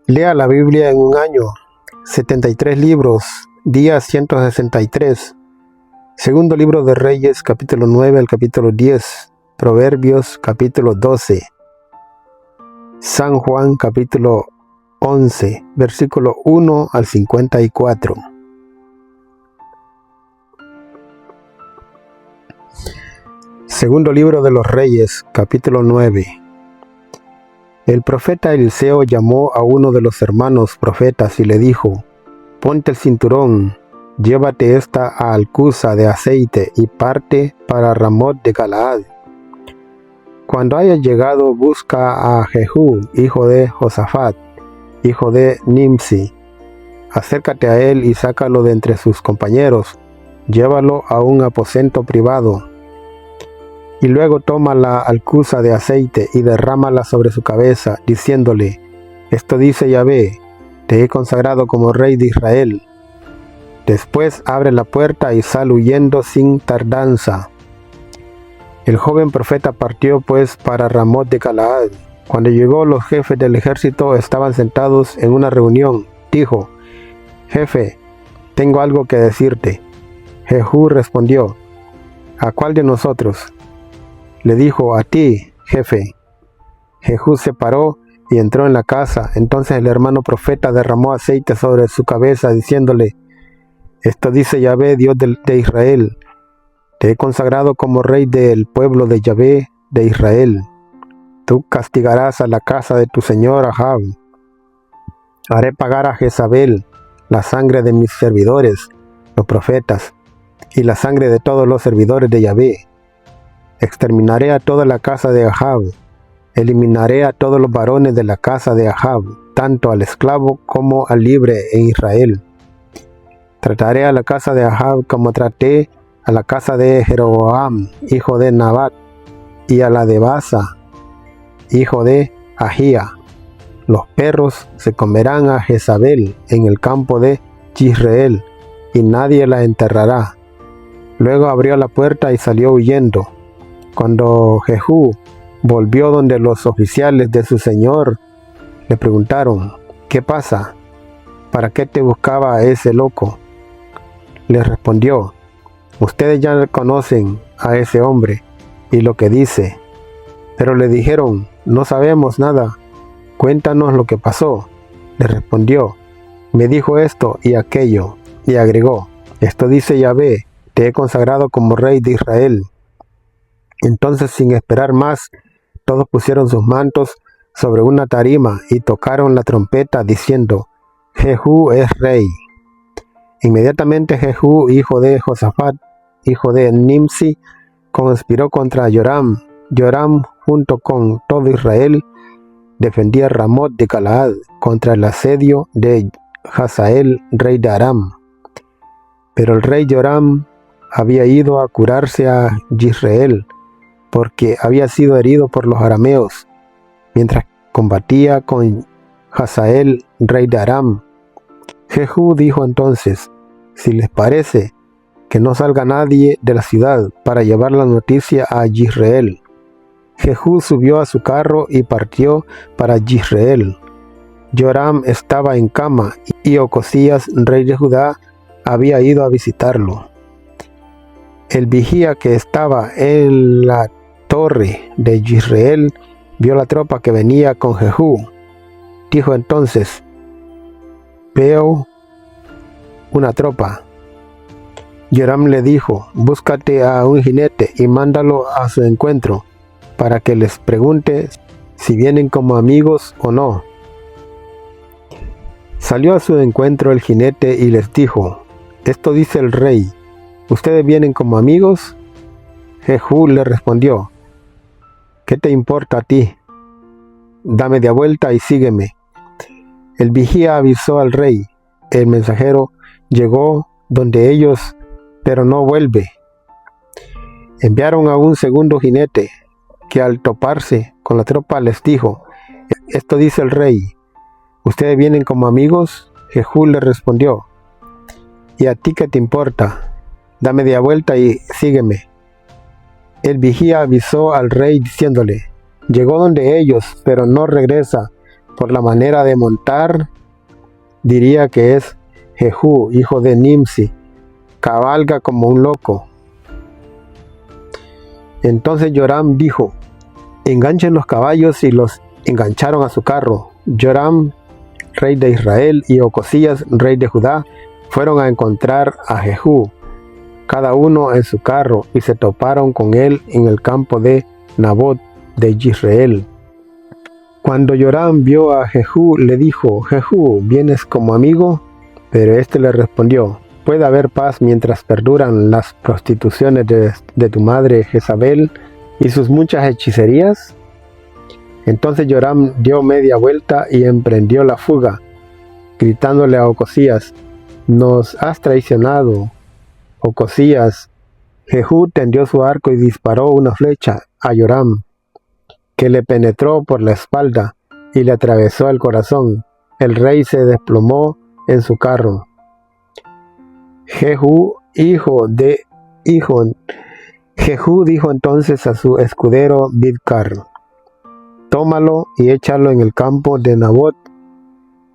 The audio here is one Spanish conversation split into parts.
Lea la Biblia en un año, 73 libros, día 163. Segundo libro de Reyes, capítulo 9 al capítulo 10. Proverbios, capítulo 12. San Juan, capítulo 11, versículo 1 al 54. Segundo libro de los Reyes, capítulo 9. El profeta Eliseo llamó a uno de los hermanos profetas y le dijo: «Ponte el cinturón, llévate esta alcuza de aceite y parte para Ramot de Galaad. Cuando hayas llegado, busca a Jehú, hijo de Josafat, hijo de Nimsi. Acércate a él y sácalo de entre sus compañeros, llévalo a un aposento privado. Y luego toma la alcuza de aceite y derrámala sobre su cabeza, diciéndole: Esto dice Yahvé, te he consagrado como rey de Israel. Después abre la puerta y sal huyendo sin tardanza». El joven profeta partió pues para Ramot de Galaad. Cuando llegó, los jefes del ejército estaban sentados en una reunión. Dijo: «Jefe, tengo algo que decirte». Jehú respondió: «¿A cuál de nosotros?». Le dijo: «A ti, jefe». Jehú se paró y entró en la casa. Entonces el hermano profeta derramó aceite sobre su cabeza, diciéndole: «Esto dice Yahvé, Dios de Israel, te he consagrado como rey del pueblo de Yahvé de Israel. Tú castigarás a la casa de tu señor Ahab. Haré pagar a Jezabel la sangre de mis servidores, los profetas, y la sangre de todos los servidores de Yahvé. Exterminaré a toda la casa de Ahab, eliminaré a todos los varones de la casa de Ahab, tanto al esclavo como al libre en Israel. Trataré a la casa de Ahab como traté a la casa de Jeroboam, hijo de Nabat, y a la de Baasa, hijo de Ahía. Los perros se comerán a Jezabel en el campo de Jizreel, y nadie la enterrará». Luego abrió la puerta y salió huyendo. Cuando Jehú volvió donde los oficiales de su señor, le preguntaron: «¿Qué pasa? ¿Para qué te buscaba a ese loco?». Les respondió: «Ustedes ya conocen a ese hombre y lo que dice». Pero le dijeron: «No sabemos nada, cuéntanos lo que pasó». Le respondió: «Me dijo esto y aquello», y agregó: «Esto dice Yahvé, te he consagrado como rey de Israel». Entonces, sin esperar más, todos pusieron sus mantos sobre una tarima y tocaron la trompeta, diciendo: «Jehú es rey». Inmediatamente Jehú, hijo de Josafat, hijo de Nimsi, conspiró contra Joram. Joram, junto con todo Israel, defendía Ramot de Galaad contra el asedio de Hazael, rey de Aram. Pero el rey Joram había ido a curarse a Jizreel, porque había sido herido por los arameos, mientras combatía con Hazael, rey de Aram. Jehú dijo entonces: «Si les parece, que no salga nadie de la ciudad para llevar la noticia a Jizreel». Jehú subió a su carro y partió para Jizreel. Joram estaba en cama y Ocosías, rey de Judá, había ido a visitarlo. El vigía que estaba en la torre de Jizreel vio la tropa que venía con Jehú. Dijo entonces: «Veo una tropa». Joram le dijo: «Búscate a un jinete y mándalo a su encuentro, para que les pregunte si vienen como amigos o no». Salió a su encuentro el jinete y les dijo: «Esto dice el rey, ¿ustedes vienen como amigos?». Jehú le respondió: «¿Qué te importa a ti? Dame de vuelta y sígueme». El vigía avisó al rey: «El mensajero llegó donde ellos, pero no vuelve». Enviaron a un segundo jinete, que al toparse con la tropa les dijo: «Esto dice el rey, ¿ustedes vienen como amigos?». Jehú le respondió: «¿Y a ti qué te importa? Dame de vuelta y sígueme». El vigía avisó al rey diciéndole: «Llegó donde ellos, pero no regresa, Por la manera de montar, diría que es Jehú, hijo de Nimsi, cabalga como un loco. Entonces Joram dijo: enganchen los caballos, y los engancharon a su carro. Joram, rey de Israel, y Ocosías, rey de Judá, fueron a encontrar a Jehú, cada uno en su carro, y se toparon con él en el campo de Nabot de Jezreel. Cuando Joram vio a Jehú, le dijo: Jehú, ¿vienes como amigo? Pero éste le respondió: ¿puede haber paz mientras perduran las prostituciones de tu madre Jezabel y sus muchas hechicerías? Entonces Joram dio media vuelta y emprendió la fuga, gritándole a Ocosías: nos has traicionado, Ocosías. Jehú tendió su arco y disparó una flecha a Joram, que le penetró por la espalda y le atravesó el corazón. El rey se desplomó en su carro. Jehú dijo entonces a su escudero Bidkar: tómalo y échalo en el campo de Nabot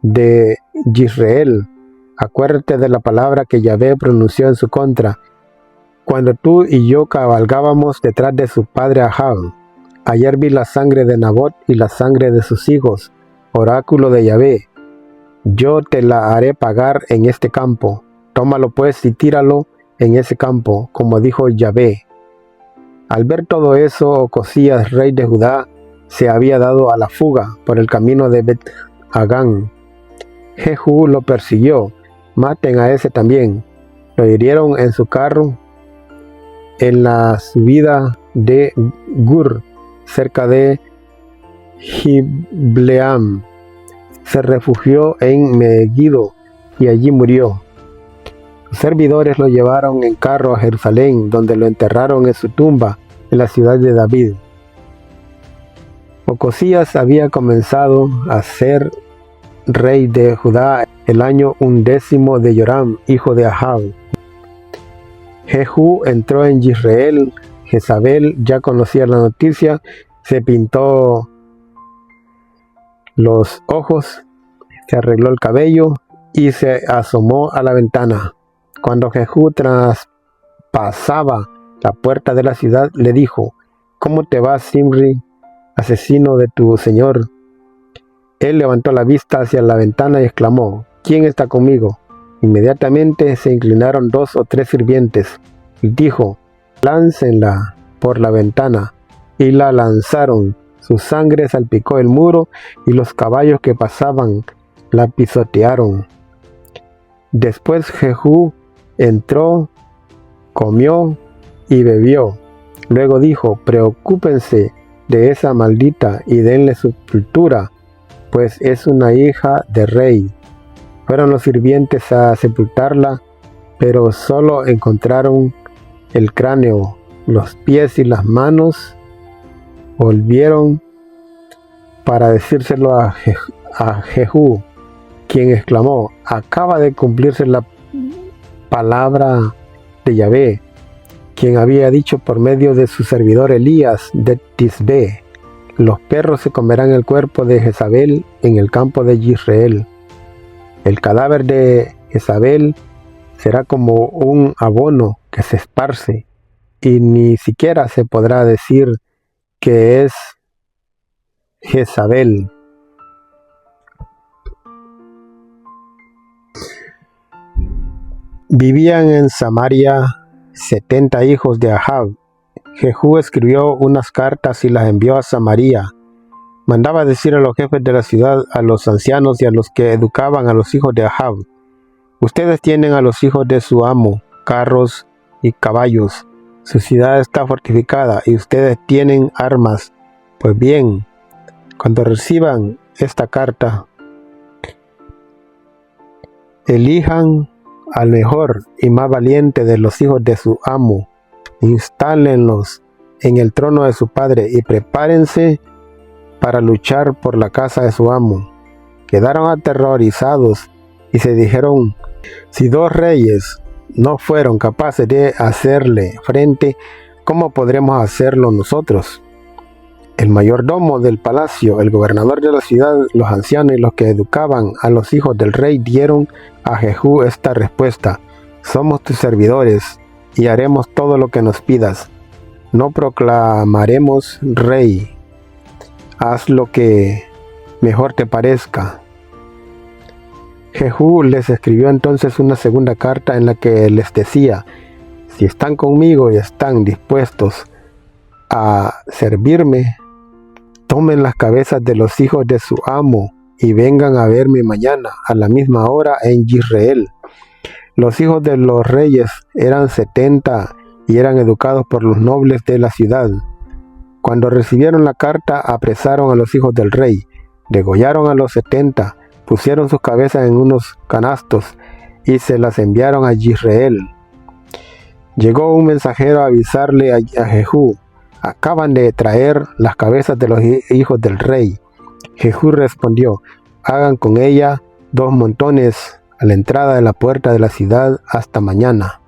de Jezreel. Acuérdate de la palabra que Yahvé pronunció en su contra, cuando tú y yo cabalgábamos detrás de su padre Ahab. Ayer vi la sangre de Nabot y la sangre de sus hijos, oráculo de Yahvé. Yo te la haré pagar en este campo. Tómalo pues y tíralo en ese campo, como dijo Yahvé. Al ver todo eso, Ocosías, rey de Judá, se había dado a la fuga por el camino de Bet-Hagán. Jehú lo persiguió: maten a ese también. Lo hirieron en su carro en la subida de Gur, cerca de Gibleam. Se refugió en Megiddo y allí murió. Sus servidores lo llevaron en carro a Jerusalén, donde lo enterraron en su tumba en la ciudad de David. Ocosías había comenzado a ser rey de Judá el año 11 de Joram, hijo de Ahab. Jehú entró en Jezreel. Jezabel ya conocía la noticia, se pintó los ojos, se arregló el cabello y se asomó a la ventana. Cuando Jehú traspasaba la puerta de la ciudad, le dijo: ¿cómo te va, Zimri, asesino de tu señor? Él levantó la vista hacia la ventana y exclamó: ¿quién está conmigo? Inmediatamente se inclinaron 2 o 3 sirvientes y dijo: láncenla por la ventana. Y la lanzaron. Su sangre salpicó el muro y los caballos que pasaban la pisotearon. Después Jehú entró, comió y bebió. Luego dijo: preocúpense de esa maldita y denle sepultura, pues es una hija de rey. Fueron los sirvientes a sepultarla, pero solo encontraron el cráneo, los pies y las manos. Volvieron para decírselo a Jehú, quien exclamó: acaba de cumplirse la palabra de Yahvé, quien había dicho por medio de su servidor Elías de Tisbe: los perros se comerán el cuerpo de Jezabel en el campo de Jezreel. El cadáver de Jezabel será como un abono que se esparce, y ni siquiera se podrá decir que es Jezabel. Vivían en Samaria 70 hijos de Ahab. Jehú escribió unas cartas y las envió a Samaria. Mandaba decir a los jefes de la ciudad, a los ancianos y a los que educaban a los hijos de Ahab: ustedes tienen a los hijos de su amo carros y caballos. Su ciudad está fortificada y ustedes tienen armas. Pues bien, cuando reciban esta carta, elijan al mejor y más valiente de los hijos de su amo, instálenlos en el trono de su padre y prepárense para luchar por la casa de su amo. Quedaron aterrorizados y se dijeron: si 2 reyes no fueron capaces de hacerle frente, ¿cómo podremos hacerlo nosotros? El mayordomo del palacio, el gobernador de la ciudad, los ancianos y los que educaban a los hijos del rey dieron a Jehú esta respuesta: somos tus servidores y haremos todo lo que nos pidas. No proclamaremos rey. Haz lo que mejor te parezca. Jehú les escribió entonces una segunda carta en la que les decía: si están conmigo y están dispuestos a servirme, tomen las cabezas de los hijos de su amo y vengan a verme mañana a la misma hora en Israel. Los hijos de los reyes eran 70 y eran educados por los nobles de la ciudad. Cuando recibieron la carta, apresaron a los hijos del rey, degollaron a los 70, pusieron sus cabezas en unos canastos y se las enviaron a Israel. Llegó un mensajero a avisarle a Jehú: acaban de traer las cabezas de los hijos del rey. Jehú respondió: hagan con ella 2 montones a la entrada de la puerta de la ciudad hasta mañana.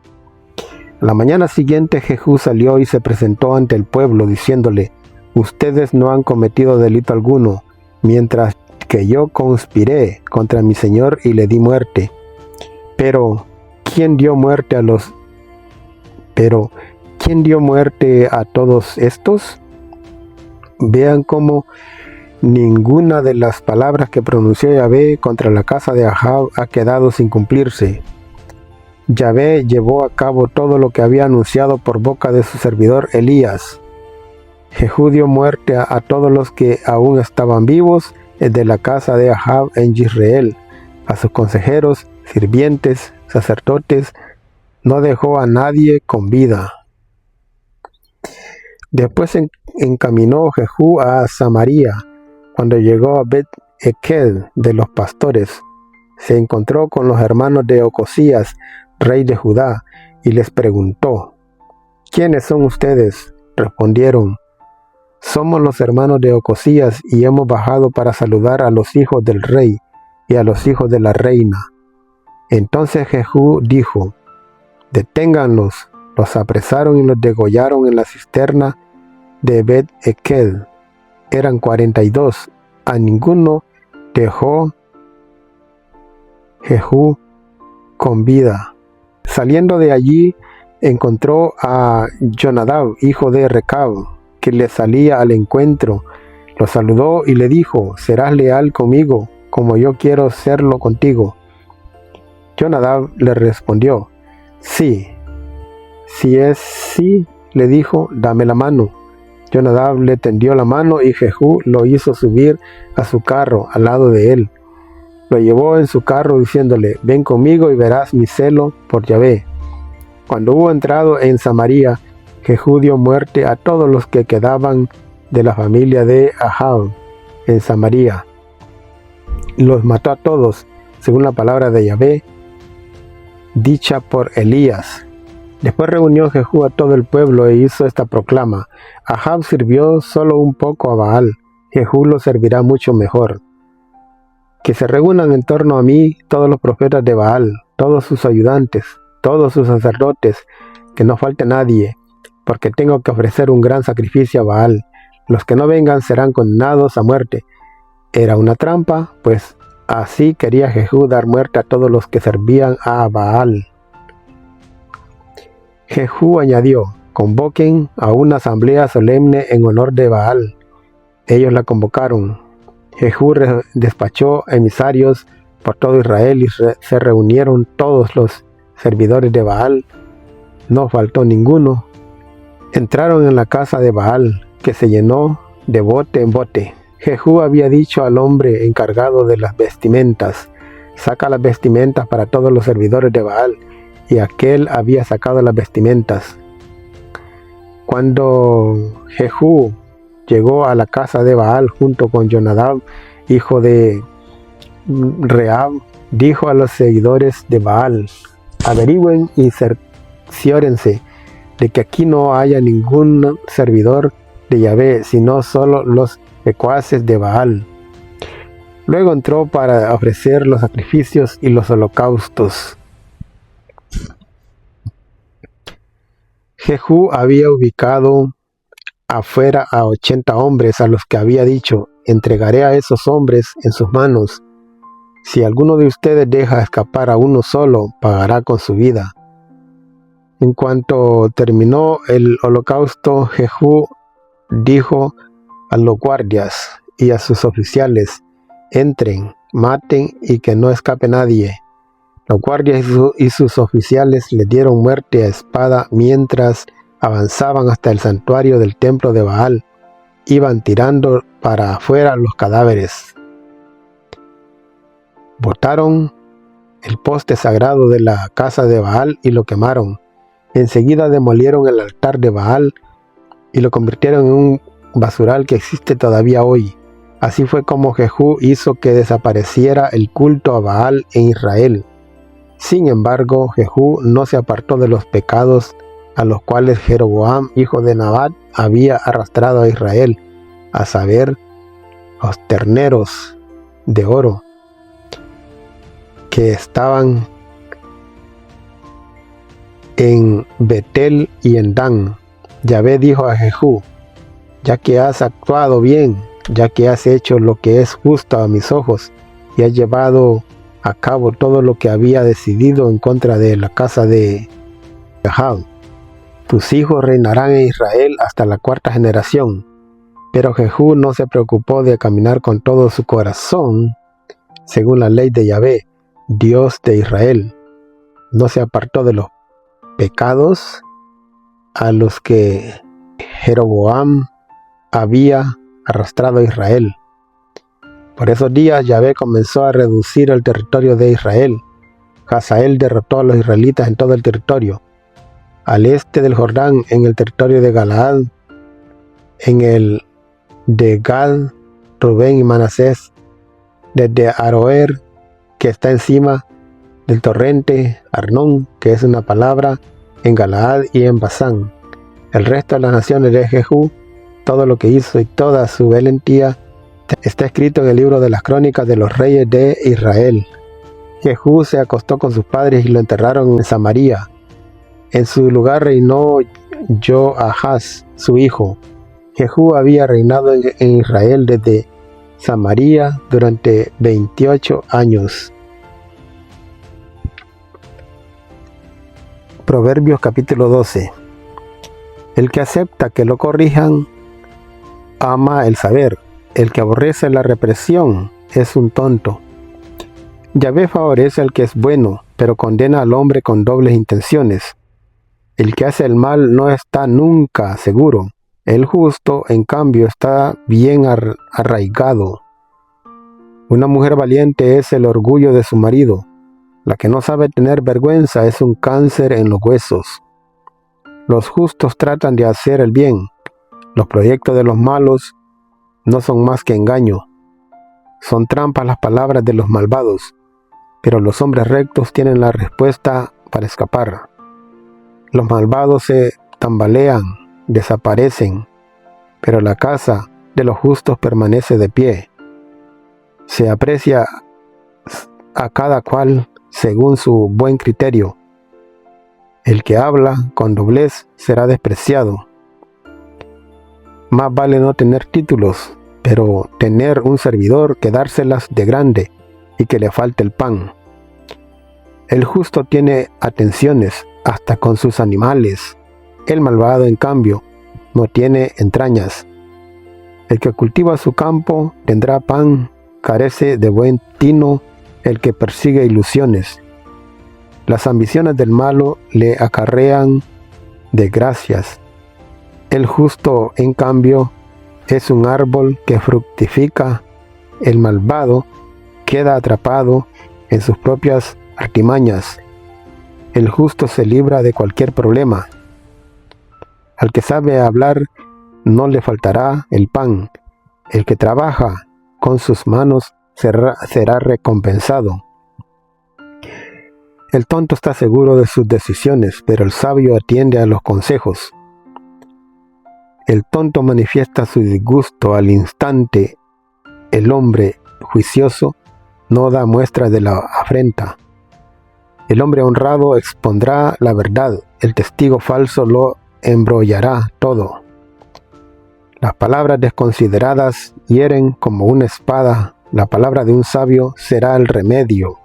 La mañana siguiente Jehú salió y se presentó ante el pueblo diciéndole: ustedes no han cometido delito alguno, mientras que yo conspiré contra mi señor y le di muerte. Pero ¿quién dio muerte a todos estos? Vean cómo ninguna de las palabras que pronunció Yahvé contra la casa de Ahab ha quedado sin cumplirse. Yahvé llevó a cabo todo lo que había anunciado por boca de su servidor Elías. Jehú dio muerte a todos los que aún estaban vivos de la casa de Ahab en Israel, a sus consejeros, sirvientes, sacerdotes. No dejó a nadie con vida. Después encaminó Jehú a Samaria. Cuando llegó a Bet-Ekel de los pastores, se encontró con los hermanos de Ocosías, rey de Judá, y les preguntó: ¿quiénes son ustedes? Respondieron: somos los hermanos de Ocosías y hemos bajado para saludar a los hijos del rey y a los hijos de la reina. Entonces Jehú dijo: deténganlos. Los apresaron y los degollaron en la cisterna de Bet-Ekel. Eran 42. A ninguno dejó Jehú con vida. Saliendo de allí, encontró a Jonadab, hijo de Recab, que le salía al encuentro. Lo saludó y le dijo: serás leal conmigo, como yo quiero serlo contigo. Jonadab le respondió: sí. Si es sí, le dijo, dame la mano. Jonadab le tendió la mano y Jehú lo hizo subir a su carro al lado de él. Lo llevó en su carro diciéndole: ven conmigo y verás mi celo por Yahvé. Cuando hubo entrado en Samaria, Jehú dio muerte a todos los que quedaban de la familia de Ahab en Samaria. Los mató a todos, según la palabra de Yahvé, dicha por Elías. Después reunió Jehú a todo el pueblo e hizo esta proclama: Ahab sirvió solo un poco a Baal, Jehú lo servirá mucho mejor. Que se reúnan en torno a mí todos los profetas de Baal, todos sus ayudantes, todos sus sacerdotes, que no falte nadie, porque tengo que ofrecer un gran sacrificio a Baal. Los que no vengan serán condenados a muerte. Era una trampa, pues así quería Jehú dar muerte a todos los que servían a Baal. Jehú añadió: convoquen a una asamblea solemne en honor de Baal. Ellos la convocaron. Jehú despachó emisarios por todo Israel y se reunieron todos los servidores de Baal. No faltó ninguno. Entraron en la casa de Baal, que se llenó de bote en bote. Jehú había dicho al hombre encargado de las vestimentas: saca las vestimentas para todos los servidores de Baal. Y aquel había sacado las vestimentas. Cuando Jehú llegó a la casa de Baal junto con Jonadab, hijo de Reab, dijo a los seguidores de Baal: averigüen y cerciórense de que aquí no haya ningún servidor de Yahvé, sino solo los secuaces de Baal. Luego entró para ofrecer los sacrificios y los holocaustos. Jehú había ubicado afuera a 80 hombres a los que había dicho: entregaré a esos hombres en sus manos. Si alguno de ustedes deja escapar a uno solo, pagará con su vida. En cuanto terminó el holocausto, Jehú dijo a los guardias y a sus oficiales: entren, maten y que no escape nadie. Los guardias y sus oficiales le dieron muerte a espada mientras avanzaban hasta el santuario del templo de Baal. Iban tirando para afuera los cadáveres. Botaron el poste sagrado de la casa de Baal y lo quemaron. Enseguida demolieron el altar de Baal y lo convirtieron en un basural que existe todavía hoy. Así fue como Jehú hizo que desapareciera el culto a Baal en Israel. Sin embargo, Jehú no se apartó de los pecados a los cuales Jeroboam, hijo de Nabat, había arrastrado a Israel, a saber, los terneros de oro que estaban en Betel y en Dan. Yahvé dijo a Jehú: ya que has actuado bien, ya que has hecho lo que es justo a mis ojos y has llevado a cabo todo lo que había decidido en contra de la casa de Ahab, tus hijos reinarán en Israel hasta la 4ª generación. Pero Jehú no se preocupó de caminar con todo su corazón según la ley de Yahvé, Dios de Israel. No se apartó de los pecados a los que Jeroboam había arrastrado a Israel. Por esos días Yahvé comenzó a reducir el territorio de Israel. Hazael derrotó a los israelitas en todo el territorio. Al este del Jordán, en el territorio de Galaad, en el de Gad, Rubén y Manasés, desde Aroer, que está encima del torrente Arnón, que es una palabra, en Galaad y en Basán. El resto de las naciones de Jehú, todo lo que hizo y toda su valentía, está escrito en el libro de las crónicas de los reyes de Israel. Jehú se acostó con sus padres y lo enterraron en Samaria. En su lugar reinó Joahaz, su hijo. Jehú había reinado en Israel desde Samaria durante 28 años. Proverbios capítulo 12. El que acepta que lo corrijan, ama el saber. El que aborrece la represión es un tonto. Yahvé favorece al que es bueno, pero condena al hombre con dobles intenciones. El que hace el mal no está nunca seguro. El justo, en cambio, está bien arraigado. Una mujer valiente es el orgullo de su marido. La que no sabe tener vergüenza es un cáncer en los huesos. Los justos tratan de hacer el bien. Los proyectos de los malos no son más que engaño. Son trampas las palabras de los malvados, pero los hombres rectos tienen la respuesta para escapar. Los malvados se tambalean, desaparecen, pero la casa de los justos permanece de pie. Se aprecia a cada cual según su buen criterio. El que habla con doblez será despreciado. Más vale no tener títulos, pero tener un servidor que dárselas de grande y que le falte el pan. El justo tiene atenciones hasta con sus animales. El malvado, en cambio, no tiene entrañas. El que cultiva su campo tendrá pan, carece de buen tino el que persigue ilusiones. Las ambiciones del malo le acarrean desgracias. El justo, en cambio, es un árbol que fructifica. El malvado queda atrapado en sus propias artimañas. El justo se libra de cualquier problema. Al que sabe hablar no le faltará el pan. El que trabaja con sus manos será recompensado. El tonto está seguro de sus decisiones, pero el sabio atiende a los consejos. El tonto manifiesta su disgusto al instante. El hombre juicioso no da muestra de la afrenta. El hombre honrado expondrá la verdad. El testigo falso lo embrollará todo. Las palabras desconsideradas hieren como una espada. La palabra de un sabio será el remedio.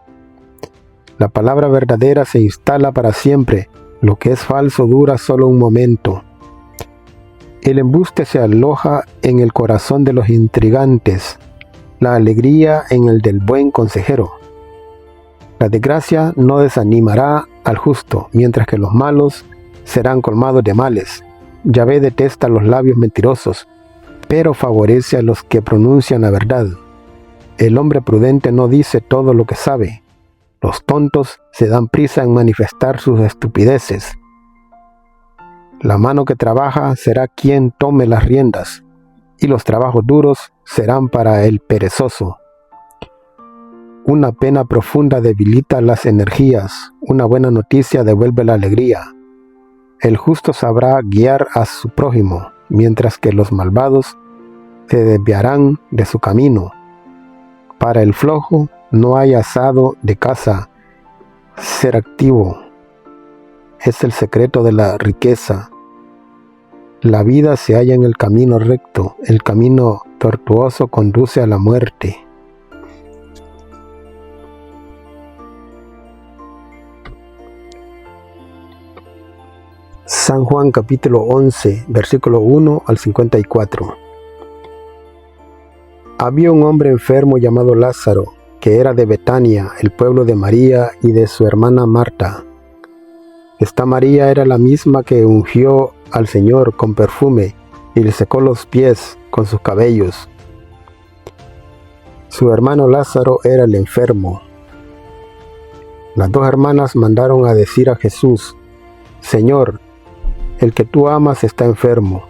La palabra verdadera se instala para siempre. Lo que es falso dura solo un momento. El embuste se aloja en el corazón de los intrigantes. La alegría en el del buen consejero. La desgracia no desanimará al justo, mientras que los malos serán colmados de males. Yahvé detesta los labios mentirosos, pero favorece a los que pronuncian la verdad. El hombre prudente no dice todo lo que sabe. Los tontos se dan prisa en manifestar sus estupideces. La mano que trabaja será quien tome las riendas, y los trabajos duros serán para el perezoso. Una pena profunda debilita las energías, una buena noticia devuelve la alegría. El justo sabrá guiar a su prójimo, mientras que los malvados se desviarán de su camino. Para el flojo no hay asado de casa. Ser activo es el secreto de la riqueza. La vida se halla en el camino recto, el camino tortuoso conduce a la muerte. San Juan capítulo 11, versículo 1 al 54. Había un hombre enfermo llamado Lázaro, que era de Betania, el pueblo de María y de su hermana Marta. Esta María era la misma que ungió al Señor con perfume y le secó los pies con sus cabellos. Su hermano Lázaro era el enfermo. Las dos hermanas mandaron a decir a Jesús: Señor, el que tú amas está enfermo.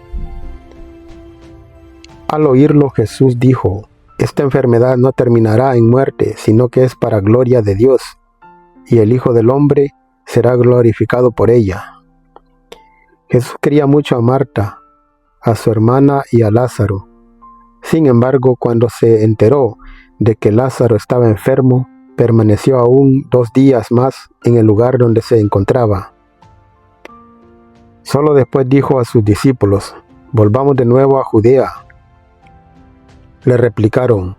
Al oírlo, Jesús dijo: Esta enfermedad no terminará en muerte, sino que es para gloria de Dios, y el Hijo del Hombre será glorificado por ella. Jesús quería mucho a Marta, a su hermana y a Lázaro. Sin embargo, cuando se enteró de que Lázaro estaba enfermo, permaneció aún 2 días más en el lugar donde se encontraba. Solo después dijo a sus discípulos: Volvamos de nuevo a Judea. Le replicaron: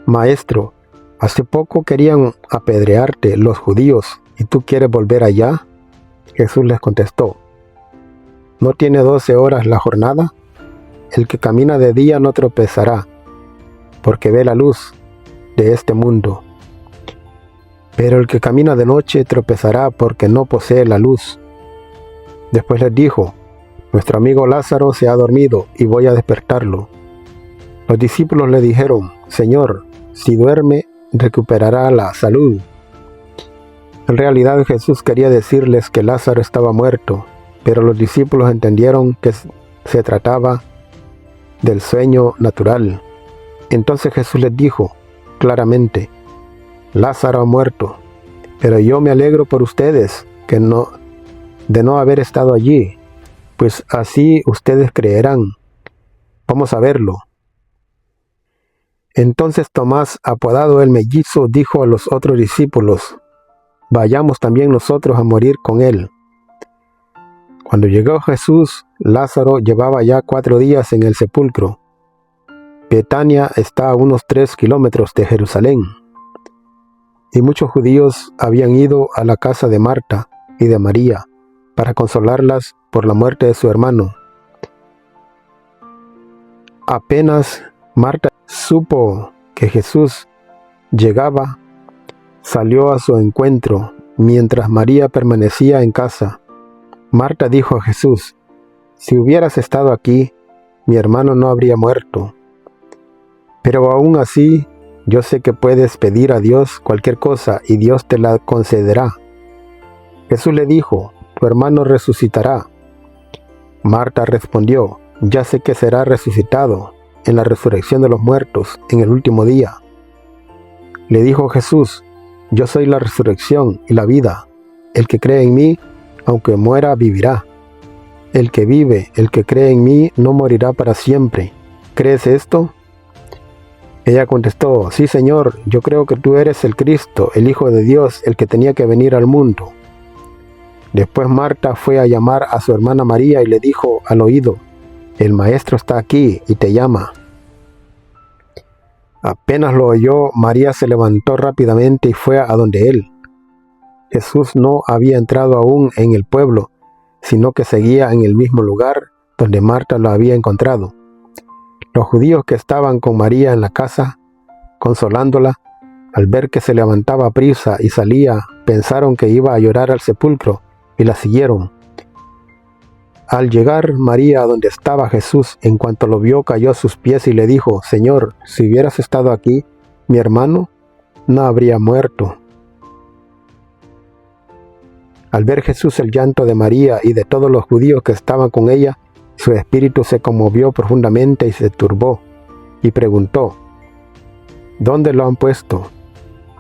Maestro, hace poco querían apedrearte los judíos, ¿y tú quieres volver allá? Jesús les contestó: ¿No tiene 12 horas la jornada? El que camina de día no tropezará, porque ve la luz de este mundo. Pero el que camina de noche tropezará porque no posee la luz. Después les dijo: Nuestro amigo Lázaro se ha dormido y voy a despertarlo. Los discípulos le dijeron: Señor, si duerme, recuperará la salud. En realidad Jesús quería decirles que Lázaro estaba muerto, pero los discípulos entendieron que se trataba del sueño natural. Entonces Jesús les dijo claramente: Lázaro ha muerto, pero yo me alegro por ustedes de no haber estado allí, pues así ustedes creerán. Vamos a verlo. Entonces Tomás, apodado el mellizo, dijo a los otros discípulos: Vayamos también nosotros a morir con él. Cuando llegó Jesús, Lázaro llevaba ya 4 días en el sepulcro. Betania está a unos 3 kilómetros de Jerusalén, y muchos judíos habían ido a la casa de Marta y de María para consolarlas por la muerte de su hermano. Apenas Marta supo que Jesús llegaba, salió a su encuentro, mientras María permanecía en casa. Marta dijo a Jesús: Si hubieras estado aquí, mi hermano no habría muerto. Pero aún así, yo sé que puedes pedir a Dios cualquier cosa y Dios te la concederá. Jesús le dijo: Tu hermano resucitará. Marta respondió: Ya sé que será resucitado en la resurrección de los muertos en el último día. Le dijo Jesús: Yo soy la resurrección y la vida. El que cree en mí, aunque muera, vivirá. El que vive, el que cree en mí, no morirá para siempre. ¿Crees esto? Ella contestó: Sí, Señor, yo creo que tú eres el Cristo, el Hijo de Dios, el que tenía que venir al mundo. Después Marta fue a llamar a su hermana María y le dijo al oído: el maestro está aquí y te llama. Apenas lo oyó, María se levantó rápidamente y fue a donde él. Jesús no había entrado aún en el pueblo, sino que seguía en el mismo lugar donde Marta lo había encontrado. Los judíos que estaban con María en la casa, consolándola, al ver que se levantaba a prisa y salía, pensaron que iba a llorar al sepulcro y la siguieron. Al llegar María a donde estaba Jesús, en cuanto lo vio, cayó a sus pies y le dijo: Señor, si hubieras estado aquí, mi hermano no habría muerto. Al ver Jesús el llanto de María y de todos los judíos que estaban con ella, su espíritu se conmovió profundamente y se turbó, y preguntó: ¿Dónde lo han puesto?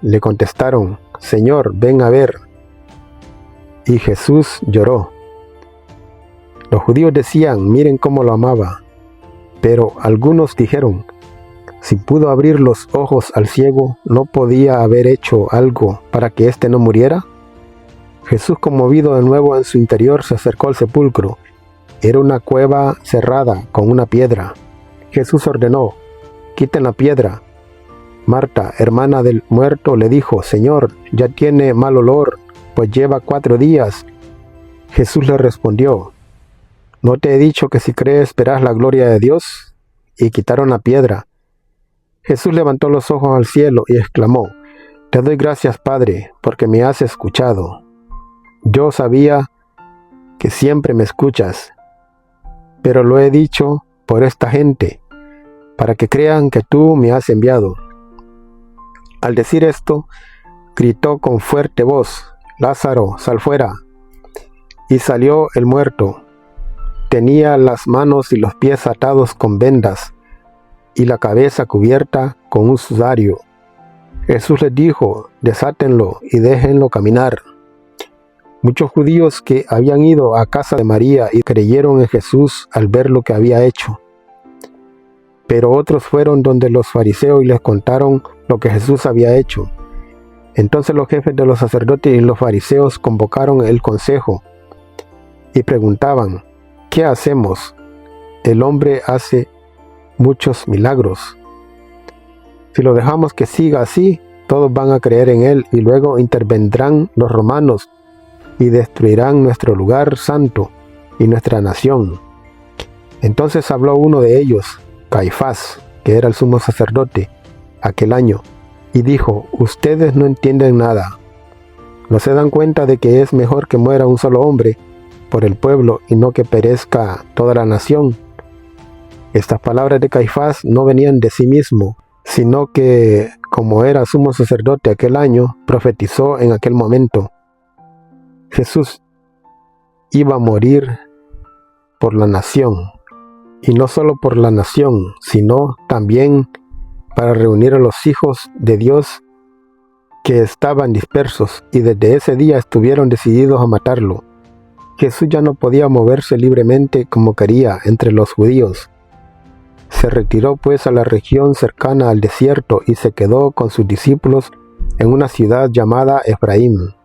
Le contestaron: Señor, ven a ver. Y Jesús lloró. Los judíos decían: miren cómo lo amaba. Pero algunos dijeron: si pudo abrir los ojos al ciego, ¿no podía haber hecho algo para que éste no muriera? Jesús, conmovido de nuevo en su interior, se acercó al sepulcro. Era una cueva cerrada con una piedra. Jesús ordenó: quiten la piedra. Marta, hermana del muerto, le dijo: Señor, ya tiene mal olor, pues lleva 4 días. Jesús le respondió: ¿no te he dicho que si crees verás la gloria de Dios? Y quitaron la piedra. Jesús levantó los ojos al cielo y exclamó: Te doy gracias, Padre, porque me has escuchado. Yo sabía que siempre me escuchas, pero lo he dicho por esta gente, para que crean que tú me has enviado. Al decir esto, gritó con fuerte voz: Lázaro, sal fuera. Y salió el muerto. Tenía las manos y los pies atados con vendas y la cabeza cubierta con un sudario. Jesús les dijo: desátenlo y déjenlo caminar. Muchos judíos que habían ido a casa de María y creyeron en Jesús al ver lo que había hecho. Pero otros fueron donde los fariseos y les contaron lo que Jesús había hecho. Entonces los jefes de los sacerdotes y los fariseos convocaron el consejo y preguntaban: ¿qué hacemos? El hombre hace muchos milagros. Si lo dejamos que siga así, todos van a creer en él y luego intervendrán los romanos y destruirán nuestro lugar santo y nuestra nación. Entonces habló uno de ellos, Caifás, que era el sumo sacerdote aquel año, y dijo: ustedes no entienden nada. ¿No se dan cuenta de que es mejor que muera un solo hombre por el pueblo y no que perezca toda la nación? Estas palabras de Caifás no venían de sí mismo, sino que, como era sumo sacerdote aquel año, profetizó en aquel momento. Jesús iba a morir por la nación, y no solo por la nación, sino también para reunir a los hijos de Dios que estaban dispersos, y desde ese día estuvieron decididos a matarlo. Jesús ya no podía moverse libremente como quería entre los judíos. Se retiró pues a la región cercana al desierto y se quedó con sus discípulos en una ciudad llamada Efraín.